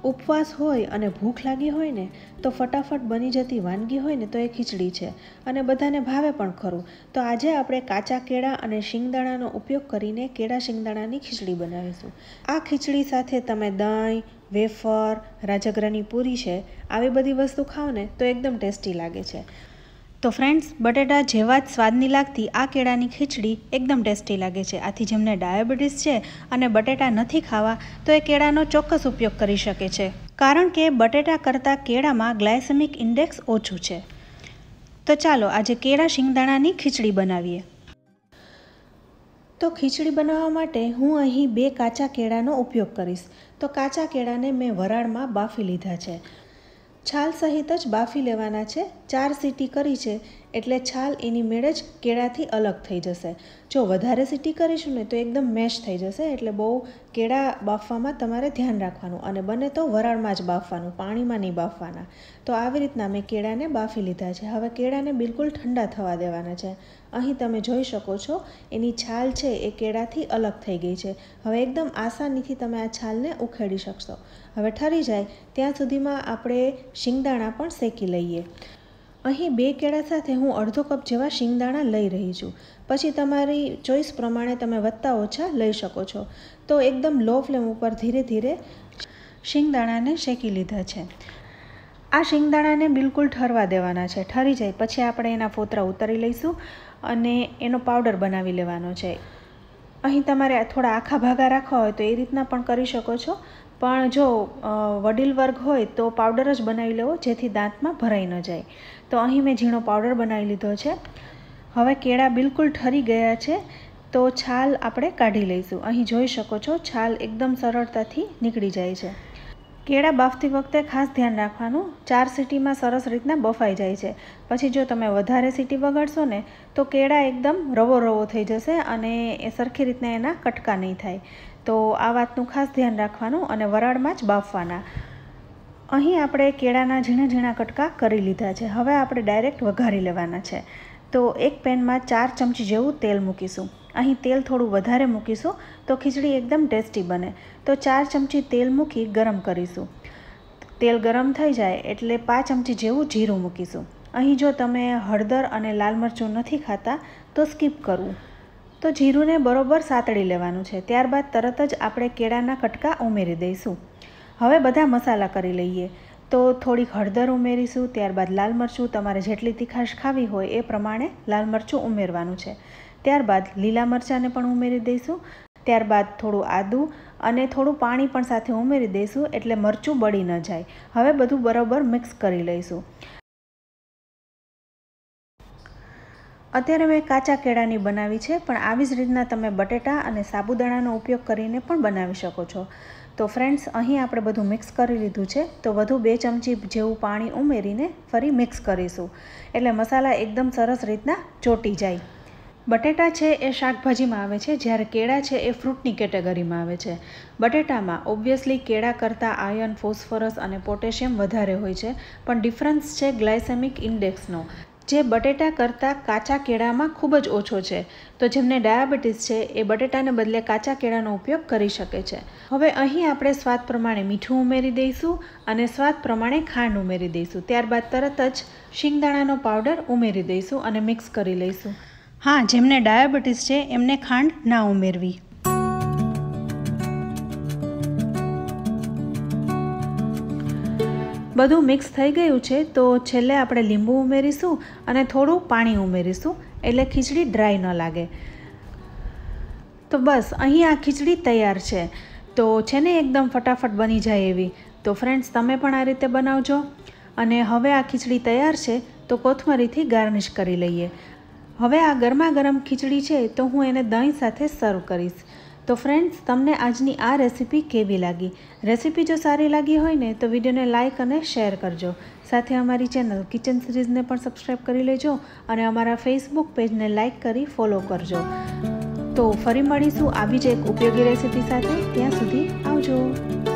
ઉપવાસ હોય અને ભૂખ લાગી હોય ને તો ફટાફટ બની જતી વાનગી હોય ને તો એ ખીચડી છે અને બધાને ભાવે પણ ખરું. તો આજે આપણે કાચા કેળા અને શિંગદાણાનો ઉપયોગ કરીને કેળા શિંગદાણાની ખીચડી બનાવીશું. આ ખીચડી સાથે તમે દહીં, વેફર, રાજગરાની પૂરી છે આવી બધી વસ્તુ ખાઓ ને તો એકદમ ટેસ્ટી લાગે છે. તો ફ્રેન્ડ્સ, બટેટા જેવા જ સ્વાદની લાગતી આ કેળાની ખીચડી એકદમ ટેસ્ટી લાગે છે. આથી જેમને ડાયાબિટીસ છે અને બટેટા નથી ખાવા તો એ કેળાનો ચોક્કસ ઉપયોગ કરી શકે છે, કારણ કે બટેટા કરતાં કેળામાં ગ્લાયસેમિક ઇન્ડેક્સ ઓછું છે. તો ચાલો આજે કેળા શિંગદાણાની ખીચડી બનાવીએ. તો ખીચડી બનાવવા માટે હું અહીં 2 કાચા કેળાનો ઉપયોગ કરીશ. તો કાચા કેળાને મેં વરાળમાં બાફી લીધા છે. છાલ સહિત જ બાફી લેવાના છે. 4 સીટી કરી છે એટલે છાલ એની મેળે જ કેળાથી અલગ થઈ જશે. જો વધારે સીટી કરીશું ને તો એકદમ મેશ થઈ જશે, એટલે બહુ કેળા બાફવામાં તમારે ધ્યાન રાખવાનું અને બને તો વરાળમાં જ બાફવાનું, પાણીમાં નહીં બાફવાના. તો આવી રીતના મેં કેળાને બાફી લીધા છે. હવે કેળાને બિલકુલ ઠંડા થવા દેવાના છે. અહીં તમે જોઈ શકો છો એની છાલ છે એ કેળાથી અલગ થઈ ગઈ છે. હવે એકદમ આસાનીથી તમે આ છાલને ઉખેડી શકશો. હવે ઠરી જાય ત્યાં સુધીમાં આપણે શિંગદાણા પણ શેકી લઈએ. અહીં 2 કેળા સાથે હું અડધો કપ જેવા શિંગદાણા લઈ રહી છું. પછી તમારી ચોઈસ પ્રમાણે તમે વધતા ઓછા લઈ શકો છો. તો એકદમ લો ફ્લેમ ઉપર ધીરે ધીરે શિંગદાણાને શેકી લીધા છે. આ શિંગદાણાને બિલકુલ ઠરવા દેવાના છે. ઠરી જાય પછી આપણે એના ફોતરા ઉતારી લઈશું અને એનો પાવડર બનાવી લેવાનો છે. અહીં તમારે થોડા આખા ભાગા રાખવા હોય તો એ રીતના પણ કરી શકો છો, પણ જો વડીલ વર્ગ હોય તો પાવડર જ બનાવી લેવો, જેથી દાંતમાં ભરાઈ ન જાય. તો અહીં મેં ઝીણો પાવડર બનાવી લીધો છે. હવે કેળા બિલકુલ ઠરી ગયા છે તો છાલ આપણે કાઢી લઈશું. અહીં જોઈ શકો છો છાલ એકદમ સરળતાથી નીકળી જાય છે. કેળા બાફતી વખતે ખાસ ધ્યાન રાખવાનું, 4 સીટીમાં સરસ રીતના બફાઈ જાય છે. પછી જો તમે વધારે સીટી વગાડશો ને તો કેળા એકદમ રવો રવો થઈ જશે અને એ સરખી રીતના એના કટકા નહીં થાય. તો આ વાતનું ખાસ ધ્યાન રાખવાનું અને વરાળમાં જ બાફવાના. અહીં આપણે કેળાના ઝીણા ઝીણા કટકા કરી લીધા છે. હવે આપણે ડાયરેક્ટ વઘારી લેવાના છે. તો એક પેનમાં 4 ચમચી જેવું તેલ મૂકીશું. અહીં તેલ થોડું વધારે મૂકીશું તો ખીચડી એકદમ ટેસ્ટી બને. તો 4 ચમચી તેલ મૂકી ગરમ કરીશું. તેલ ગરમ થઈ જાય એટલે 5 ચમચી જેવું જીરું મૂકીશું. અહીં જો તમે હળદર અને લાલ મરચું નથી ખાતા તો સ્કીપ કરવું. તો જીરુંને બરોબર સાતળી લેવાનું છે. ત્યારબાદ તરત જ આપણે કેળાના કટકા ઉમેરી દઈશું. હવે બધા મસાલા કરી લઈએ. તો થોડીક હળદર ઉમેરીશું, ત્યારબાદ લાલ મરચું, તમારે જેટલી તીખાશ ખાવી હોય એ પ્રમાણે લાલ મરચું ઉમેરવાનું છે. ત્યારબાદ લીલા મરચાંને પણ ઉમેરી દઈશું. ત્યારબાદ થોડું આદું અને થોડું પાણી પણ સાથે ઉમેરી દઈશું એટલે મરચું બળી ન જાય. હવે બધું બરાબર મિક્સ કરી લઈશું. અત્યારે મેં કાચા કેળાની બનાવી છે, પણ આવી જ રીતના તમે બટેટા અને સાબુદાણાનો ઉપયોગ કરીને પણ બનાવી શકો છો. તો ફ્રેન્ડ્સ, અહીં આપણે બધું મિક્સ કરી લીધું છે. તો વધુ 2 ચમચી જેવું પાણી ઉમેરીને ફરી મિક્સ કરીશું એટલે મસાલા એકદમ સરસ રીતના ચોંટી જાય. બટેટા છે એ શાકભાજીમાં આવે છે, જ્યારે કેળા છે એ ફ્રૂટની કેટેગરીમાં આવે છે. બટેટામાં ઓબ્વિયસલી કેળા કરતાં આયર્ન, ફોસ્ફરસ અને પોટેશિયમ વધારે હોય છે, પણ ડિફરન્સ છે ગ્લાયસેમિક ઇન્ડેક્સનો, જે બટેટા કરતાં કાચા કેળામાં ખૂબ જ ઓછો છે. તો જેમને ડાયાબિટીસ છે એ બટેટાને બદલે કાચા કેળાનો ઉપયોગ કરી શકે છે. હવે અહીં આપણે સ્વાદ પ્રમાણે મીઠું ઉમેરી દઈશું અને સ્વાદ પ્રમાણે ખાંડ ઉમેરી દઈશું. ત્યારબાદ તરત જ શિંગદાણાનો પાવડર ઉમેરી દઈશું અને મિક્સ કરી લઈશું. હા, જેમને ડાયાબિટીસ છે એમને ખાંડ ના ઉમેરવી. બધું મિક્સ થઈ ગયું છે તો છેલ્લે આપણે લીંબુ ઉમેરીશું અને થોડું પાણી ઉમેરીશું એટલે ખીચડી ડ્રાય ન લાગે. તો બસ અહીં આ ખીચડી તૈયાર છે. તો છે ને એકદમ ફટાફટ બની જાય એવી. તો ફ્રેન્ડ્સ, તમે પણ આ રીતે બનાવજો. અને હવે આ ખીચડી તૈયાર છે તો કોથમરીથી ગાર્નિશ કરી લઈએ. હવે આ ગરમા ગરમ ખીચડી છે તો હું એને દહીં સાથે સર્વ કરીશ. તો ફ્રેન્ડ્સ, તમને આજની આ રેસીપી કેવી લાગી? રેસીપી જો સારી લાગી હોય ને તો વિડીયોને લાઇક અને શેર કરજો. સાથે અમારી ચેનલ કિચન સિરીઝને પણ સબસ્ક્રાઈબ કરી લેજો અને અમારા ફેસબુક પેજને લાઇક કરી ફોલો કરજો. તો ફરી મળીશું આવી જ એક ઉપયોગી રેસીપી સાથે. ત્યાં સુધી આવજો.